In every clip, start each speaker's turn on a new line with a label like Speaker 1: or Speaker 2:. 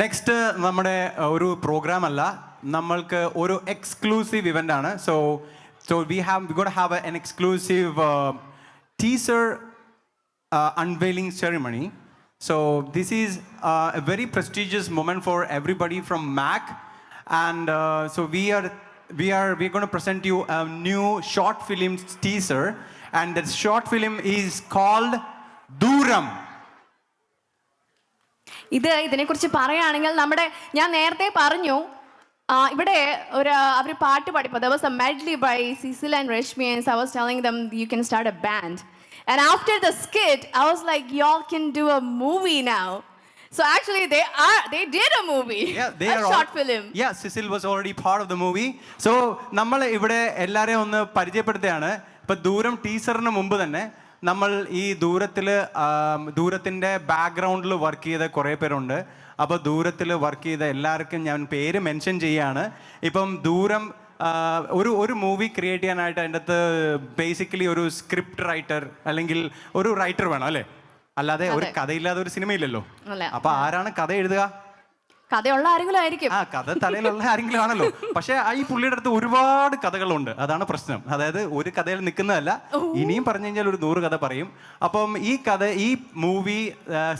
Speaker 1: Next നമ്മുടെ ഒരു programme അല്ല, നമ്മൾക്ക് ഒരു എക്സ്ക്ലൂസീവ് ഇവൻ്റ് ആണ്. So we got have an exclusive teaser unveiling ceremony. So this is a very prestigious moment for everybody from MAC, and so we're going to present you a new short film teaser, and that short film is called Dooram.
Speaker 2: ഇതിനെക്കുറിച്ച് പറയുകയാണെങ്കിൽ ഞാൻ നേരത്തെ പറഞ്ഞു ഇവിടെ അവർ പാട്ട് പാടിപ്പോൾ there was a medley by Cecil and Rashmi, and so I was telling them you can start a band. And after the skit, I was like, y'all can do a movie now. So actually, they did a movie, a short film.
Speaker 1: Yeah, Cecil was already part of the movie. So നമ്മൾ ഇവിടെ എല്ലാവരെയും ഒന്ന് പരിചയപ്പെടുത്തുകയാണ്. ഇപ്പം ദൂരം ടീസറിന് മുമ്പ് തന്നെ നമ്മൾ ഈ ദൂരത്തിൻ്റെ ബാക്ക്ഗ്രൗണ്ടിൽ വർക്ക് ചെയ്ത കുറേ പേരുണ്ട്. അപ്പോൾ ദൂരത്തിൽ വർക്ക് ചെയ്ത എല്ലാവർക്കും ഞാൻ പേര് മെൻഷൻ ചെയ്യാണ്. ഇപ്പം ദൂരം ഒരു മൂവി ക്രിയേറ്റ് ചെയ്യാനായിട്ട് അതിൻ്റെ അകത്ത് ബേസിക്കലി ഒരു സ്ക്രിപ്റ്റ് റൈറ്റർ അല്ലെങ്കിൽ ഒരു റൈറ്റർ വേണം അല്ലേ? അല്ലാതെ ഒരു കഥയില്ലാതെ ഒരു സിനിമയില്ലല്ലോ. അപ്പൊ ആരാണ് കഥ എഴുതുക?
Speaker 2: കഥയുള്ള ആരെങ്കിലും ആയിരിക്കും.
Speaker 1: കഥ തലയിലുള്ള ആരെങ്കിലും ആണല്ലോ. പക്ഷെ ഈ പുള്ളിയുടെ അടുത്ത് ഒരുപാട് കഥകളുണ്ട്, അതാണ് പ്രശ്നം. അതായത് ഒരു കഥയിൽ നിൽക്കുന്നതല്ല, ഇനിയും പറഞ്ഞു കഴിഞ്ഞാൽ ഒരു 100 കഥ പറയും. അപ്പം ഈ movie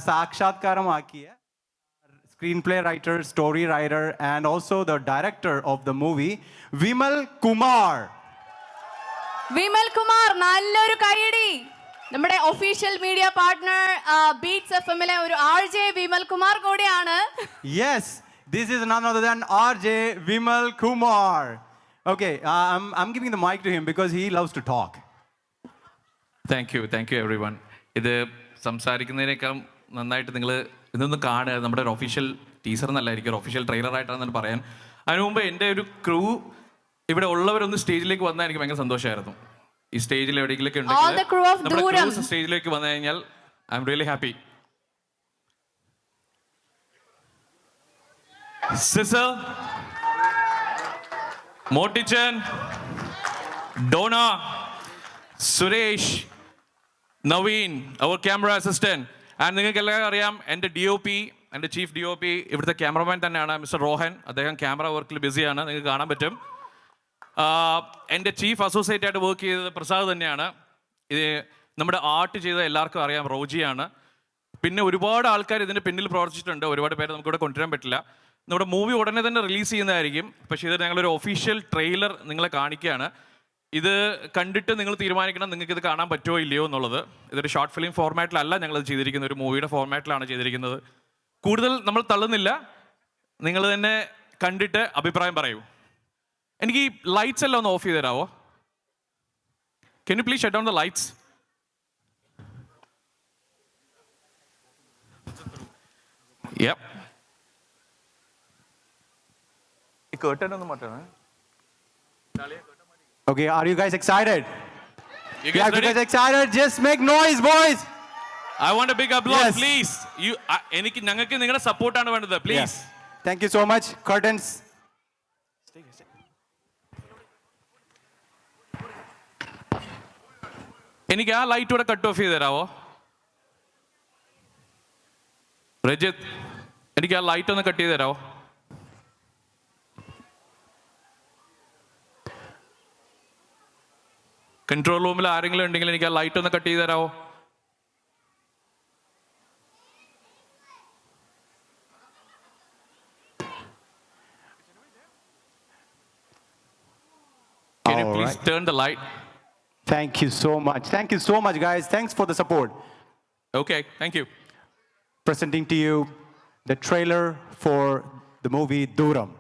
Speaker 1: സാക്ഷാത്കാരമാക്കിയ screenplay writer, story writer, and also the director of the movie, Vimal Kumar.
Speaker 2: Vimal Kumar, നല്ലൊരു കൈയടി. നമ്മുടെ ഒഫീഷ്യൽ മീഡിയ പാർട്ട്ണർ ബീറ്റ്സ് എഫ്എമ്മിലെ ഒരു RJ വിമൽ കുമാർ കൂടിയാണ്.
Speaker 1: Yes, this is none other than RJ Vimal Kumar. Okay, I'm giving the mic to him because he loves to talk.
Speaker 3: Thank you everyone. ഇത് സംസാരിക്കുന്നതിനേക്കാൾ നന്നായിട്ട് നിങ്ങൾ ഇതൊന്ന് കാണുക. നമ്മുടെ ഒരു ഒഫീഷ്യൽ ടീസർ എന്നല്ലായിരിക്കും, ഒരു ഒഫീഷ്യൽ ട്രെയിലർ ആയിട്ടാണെന്ന് പറയാൻ. അതിനു മുമ്പ് എൻ്റെ ഒരു ക്രൂ ഇവിടെ ഉള്ളവരൊന്ന് സ്റ്റേജിലേക്ക് വന്നാൽ എനിക്ക് ഭയങ്കര സന്തോഷമായിരുന്നു. ഈ സ്റ്റേജിൽ എവിടെയെങ്കിലൊക്കെ ഉണ്ടെങ്കിൽ സ്റ്റേജിലേക്ക് വന്നു കഴിഞ്ഞാൽ ഐ എം റിയലി ഹാപ്പി. സിസർ, മോട്ടിച്ചൻ, ഡോണ, സുരേഷ്, നവീൻ, അവർ ക്യാമറ അസിസ്റ്റന്റ്. ആൻഡ് നിങ്ങൾക്ക് എല്ലാവരും അറിയാം, എൻ്റെ DOP, എൻ്റെ ചീഫ് DOP ഇവിടുത്തെ ക്യാമറമാൻ തന്നെയാണ് മിസ്റ്റർ റോഹൻ. അദ്ദേഹം ക്യാമറ വർക്കിൽ ബിസിയാണ്, നിങ്ങൾക്ക് കാണാൻ പറ്റും. എൻ്റെ ചീഫ് അസോസിയേറ്റ് ആയിട്ട് വർക്ക് ചെയ്തത് പ്രസാദ് തന്നെയാണ്. ഇത് നമ്മുടെ ആർട്ട് ചെയ്ത എല്ലാവർക്കും അറിയാം, റോജിയാണ്. പിന്നെ ഒരുപാട് ആൾക്കാർ ഇതിൻ്റെ പിന്നിൽ പ്രവർത്തിച്ചിട്ടുണ്ട്. ഒരുപാട് പേരെ നമുക്കിവിടെ കൊണ്ടുവരാൻ പറ്റില്ല. നമ്മുടെ മൂവി ഉടനെ തന്നെ റിലീസ് ചെയ്യുന്നതായിരിക്കും. പക്ഷേ ഇത് ഞങ്ങളൊരു ഒഫീഷ്യൽ ട്രെയിലർ നിങ്ങളെ കാണിക്കുകയാണ്. ഇത് കണ്ടിട്ട് നിങ്ങൾ തീരുമാനിക്കണം നിങ്ങൾക്ക് ഇത് കാണാൻ പറ്റുമോ ഇല്ലയോ എന്നുള്ളത്. ഇതൊരു ഷോർട്ട് ഫിലിം ഫോർമാറ്റിലല്ല ഞങ്ങളത് ചെയ്തിരിക്കുന്നത്, ഒരു മൂവിയുടെ ഫോർമാറ്റിലാണ് ചെയ്തിരിക്കുന്നത്. കൂടുതൽ നമ്മൾ തള്ളുന്നില്ല, നിങ്ങൾ തന്നെ കണ്ടിട്ട് അഭിപ്രായം പറയൂ. എനിക്ക് ഈ ലൈറ്റ്സ് എല്ലാം ഒന്ന് ഓഫ് ചെയ്ത് തരാമോ? Can you please shut down the lights? കേട്ടൻ ഒന്നും മാറ്റാണ്.
Speaker 1: Okay, are you guys excited? You guys excited? Just make noise, boys.
Speaker 3: I want a big applause, yes. Please. എനിക്ക് ഞങ്ങൾക്ക് നിങ്ങളുടെ സപ്പോർട്ടാണ് വേണ്ടത്, please.
Speaker 1: Thank you so much. Curtains.
Speaker 3: എനിക്ക് ആ ലൈറ്റ് കൂടെ കട്ട് ഓഫ് ചെയ്ത് തരാവോ? രജിത്ത്, എനിക്ക് ആ ലൈറ്റ് ഒന്ന് കട്ട് ചെയ്ത് തരാവോ? കൺട്രോൾ റൂമിൽ ആരെങ്കിലും ഉണ്ടെങ്കിൽ എനിക്ക് ആ ലൈറ്റ് ഒന്ന് കട്ട് ചെയ്ത് തരാമോ? Can you please turn the light?
Speaker 1: Thank you so much. Thank you so much, guys. Thanks for the support.
Speaker 3: Okay, thank you.
Speaker 1: Presenting to you the trailer for the movie Dooram.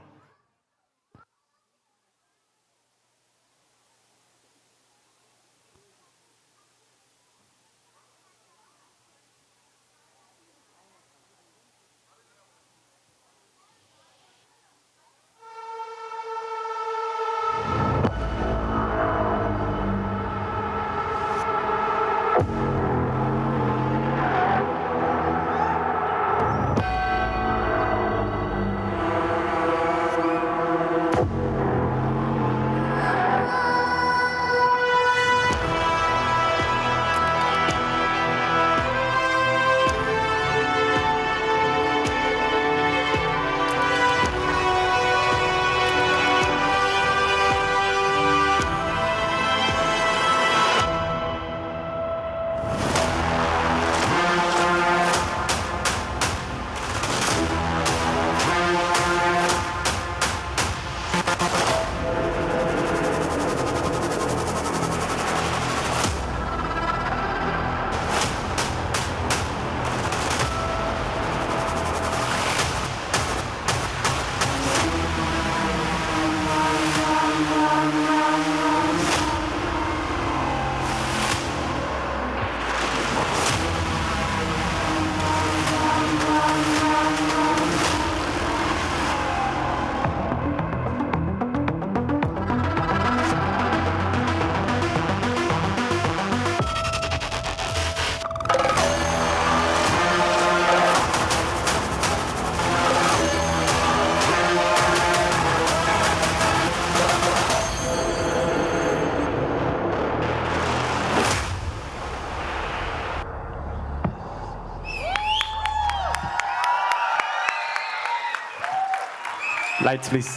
Speaker 1: Lights please.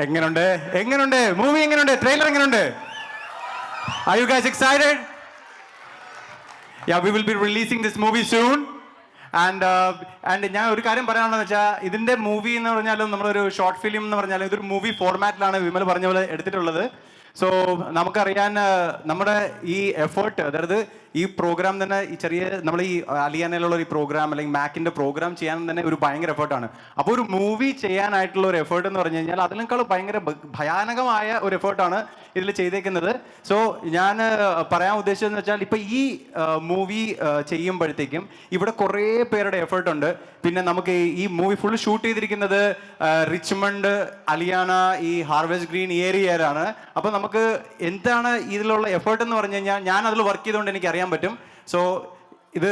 Speaker 1: എങ്ങനുണ്ട് movie? എങ്ങനുണ്ട്? Trailer എങ്ങനുണ്ട്? Are you guys excited? Yeah, we will be releasing this movie soon. And ഞാൻ ഒരു കാര്യം പറയാനുള്ളത് വെച്ചാൽ ഇതിന്റെ movie എന്ന് പറഞ്ഞാലും നമ്മളൊരു ഷോർട്ട് ഫിലിം എന്ന് പറഞ്ഞാലും ഇതൊരു മൂവി ഫോർമാറ്റിലാണ് വിമൽ പറഞ്ഞ പോലെ എടുത്തിട്ടുള്ളത്. സോ നമുക്കറിയാൻ നമ്മുടെ ഈ എഫേർട്ട്, അതായത് ഈ പ്രോഗ്രാം തന്നെ ഈ ചെറിയ നമ്മൾ ഈ അലിയാനയിലുള്ള ഈ പ്രോഗ്രാം അല്ലെങ്കിൽ മാക്കിന്റെ പ്രോഗ്രാം ചെയ്യാൻ തന്നെ ഒരു ഭയങ്കര എഫേർട്ടാണ്. അപ്പോൾ ഒരു മൂവി ചെയ്യാനായിട്ടുള്ള ഒരു എഫേർട്ട് എന്ന് പറഞ്ഞു കഴിഞ്ഞാൽ അതിനേക്കാൾ ഭയങ്കര ഭയാനകമായ ഒരു എഫേർട്ടാണ് ഇതിൽ ചെയ്തേക്കുന്നത്. സോ ഞാൻ പറയാൻ ഉദ്ദേശിച്ചതെന്ന് വെച്ചാൽ ഇപ്പം ഈ മൂവി ചെയ്യുമ്പോഴത്തേക്കും ഇവിടെ കുറേ പേരുടെ എഫേർട്ട് ഉണ്ട്. പിന്നെ നമുക്ക് ഈ മൂവി ഫുൾ ഷൂട്ട് ചെയ്തിരിക്കുന്നത് റിച്ച്മണ്ട്, അലിയാന, ഈ ഹാർവെസ്റ്റ് ഗ്രീൻ ഈ ഏരിയയിലാണ്. അപ്പോൾ നമുക്ക് എന്താണ് ഇതിലുള്ള എഫേർട്ട് എന്ന് പറഞ്ഞു കഴിഞ്ഞാൽ ഞാൻ അതിൽ വർക്ക് ചെയ്തുകൊണ്ട് എനിക്ക് അറിയാൻ പറ്റും. സോ ഇത്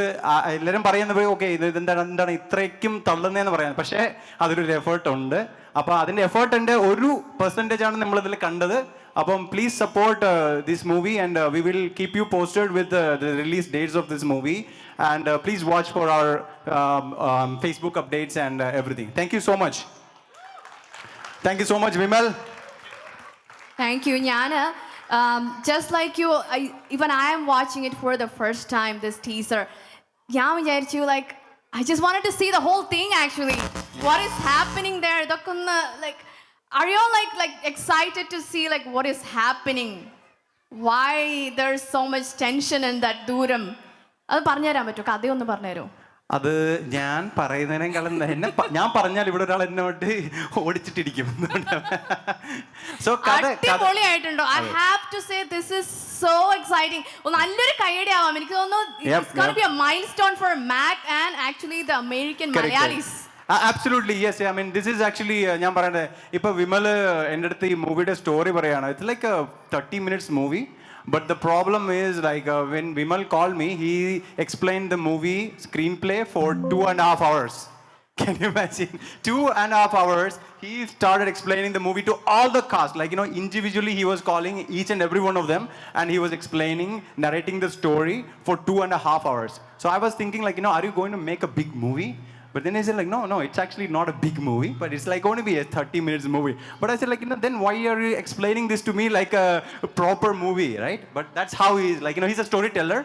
Speaker 1: എല്ലാവരും പറയുന്നത് ഓക്കെ ഇത് എന്താണ് ഇത്രയ്ക്കും തള്ളുന്നതെന്ന് പറയാൻ, പക്ഷേ അതിലൊരു എഫേർട്ട് ഉണ്ട്. അപ്പോൾ അതിൻ്റെ എഫേർട്ടിൻ്റെ ഒരു പെർസെൻറ്റേജ് ആണ് നമ്മളിതിൽ കണ്ടത്. അപ്പം please support this movie and we will keep you posted with the release dates of this movie and please watch for our Facebook updates and everything. Thank you so much. Thank you so much Vimal.
Speaker 2: Thank you. Just like you, even I am watching it for the first time, this teaser. Like, I just wanted to see the whole thing actually. What is happening there? Like, are you all like excited to see like what is happening? Why there's so much tension in that Dooram? അത് പറഞ്ഞു തരാൻ പറ്റുമോ? കഥയൊന്ന് പറഞ്ഞു തരുമോ?
Speaker 1: അത് ഞാൻ പറയുന്നതിനേക്കാളും ഞാൻ പറഞ്ഞാൽ ഇവിടെ ഒരാൾ എന്നോട്ട് ഓടിച്ചിട്ടിരിക്കും. So
Speaker 2: അടിപൊളിയായിട്ടുണ്ടോ? I have to say this is so exciting. നല്ലൊരു കൈയടി ആവാം. എനിക്ക് തോന്നുന്നു it's going to be a milestone for Mac and actually the American Malayalis.
Speaker 1: Absolutely, yes. I mean, this is actually ഞാൻ പറയുന്നത് ഇപ്പൊ വിമൽ എൻ്റെ അടുത്ത് ഈ മൂവിയുടെ സ്റ്റോറി പറയാണ്. It's like a 30 minutes movie. But the problem is like when Vimal called me, he explained the movie screenplay for 2.5 hours. Can you imagine? 2.5 hours. He started explaining the movie to all the cast. Like, you know, individually he was calling each and every one of them and he was explaining, narrating the story for 2.5 hours. So I was thinking like, you know, are you going to make a big movie? But then he said like, no, it's actually not a big movie, but it's like going to be a 30 minutes movie. But I said like, you know, then why are you explaining this to me like a proper movie, right? But that's how he is. Like, you know, he's a storyteller.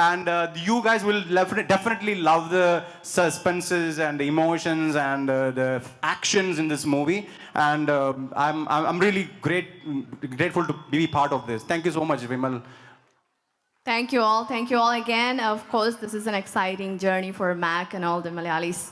Speaker 1: And you guys will definitely love the suspenses and the emotions and the actions in this movie. And I'm really grateful to be part of this. Thank you so much, Vimal.
Speaker 2: Thank you all again. Of course, this is an exciting journey for Mac and all the Malayalis.